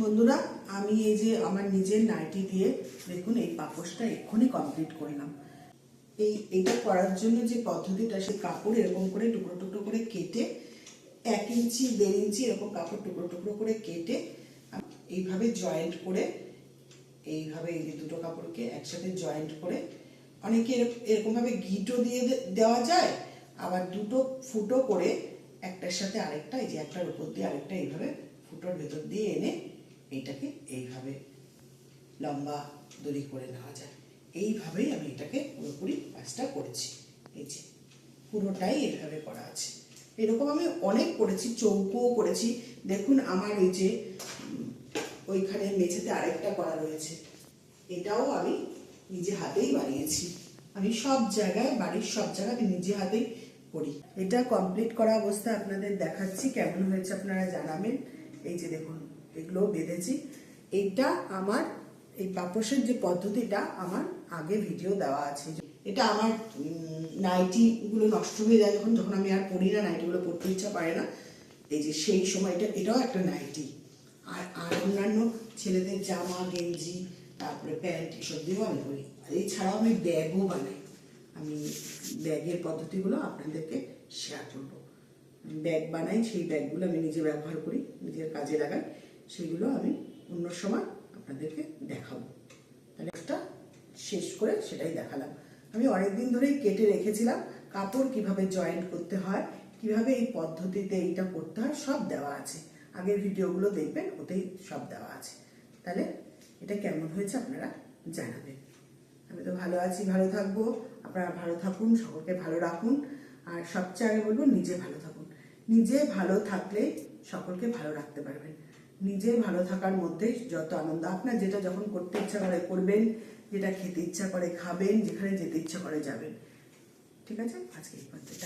বন্ধুরা, আমি এই যে আমার নিজের নাইটি দিয়ে দেখুন এই পাপোশটা এক্ষুনি কমপ্লিট করলাম। এইটা করার জন্য যে পদ্ধতিটা, সেই কাপড় এরকম করে টুকরো টুকরো করে কেটে 1 ইঞ্চি 1.5 ইঞ্চি এরকম কাপড় টুকরো টুকরো করে কেটে এইভাবে জয়েন্ট করে, এইভাবে এই যে দুটো কাপড়কে একসাথে জয়েন্ট করে, অনেকে এরকমভাবে গিঁটও দিয়ে দেওয়া যায়, আবার দুটো ফুটো করে একটার সাথে আরেকটা, এই যে একটার উপর দিয়ে আরেকটা এইভাবে ফুটোর ভেতর দিয়ে এনে এইটাকে এইভাবে লম্বা দড়ি করে নেওয়া যায়। এইভাবেই আমি এটাকে পুরোপুরি কাজটা করেছি। এই যে পুরোটাই এইভাবে করা আছে। এরকম আমি অনেক করেছি, চৌকোও করেছি। দেখুন আমার এই যে ওইখানে মেঝেতে আরেকটা করা রয়েছে, এটাও আমি নিজে হাতেই বানিয়েছি। আমি সব জায়গায়, বাড়ির সব জায়গায় আমি নিজে হাতেই করি। এটা কমপ্লিট করা অবস্থায় আপনাদের দেখাচ্ছি কেমন হয়েছে, আপনারা জানাবেন। এই যে দেখুন এগুলো বেঁধেছি। এইটা আমার এই পাপোশের যে পদ্ধতিটা আমার আগে ভিডিও দেওয়া আছে। এটা আমার নাইটিগুলো নষ্ট হয়ে যায় যখন আমি আর পরি না, নাইটিগুলো পরতে ইচ্ছা করে না, এই যে সেই সময় এটাও একটা নাইটি। আর অন্যান্য ছেলেদের জামা, গেঞ্জি, তারপরে প্যান্ট, এসব দিয়েও আমি করি। এছাড়াও আমি ব্যাগও বানাই। আমি ব্যাগের পদ্ধতিগুলো আপনাদেরকে শেয়ার করবো। ব্যাগ বানাই, সেই ব্যাগগুলো আমি নিজে ব্যবহার করি, নিজের কাজে লাগাই, সেগুলো আমি অন্য সময় আপনাদেরকে দেখাবো। তাহলে একটা শেষ করে সেটাই দেখালাম। আমি অনেকদিন ধরেই কেটে রেখেছিলাম কাপড় কিভাবে জয়েন্ট করতে হয়, কিভাবে এই পদ্ধতিতে এইটা করতে হয়, সব দেওয়া আছে। আগের ভিডিওগুলো দেখবেন, ওতেই সব দেওয়া আছে। তাহলে এটা কেমন হয়েছে আপনারা জানাবেন। আমি তো ভালো আছি, ভালো থাকবো। আপনারা ভালো থাকুন, সকলকে ভালো রাখুন। আর সবচেয়ে আগে বলবো, নিজে ভালো থাকুন। নিজে ভালো থাকলে সকলকে ভালো রাখতে পারবেন। নিজে ভালো থাকার মধ্যে যত আনন্দ, আপনার যেটা যখন করতে ইচ্ছা করে করবেন, যেটা খেতে ইচ্ছা করে খাবেন, যেখানে যেতে ইচ্ছা করে যাবেন। ঠিক আছে, আজকে এই পর্যন্ত।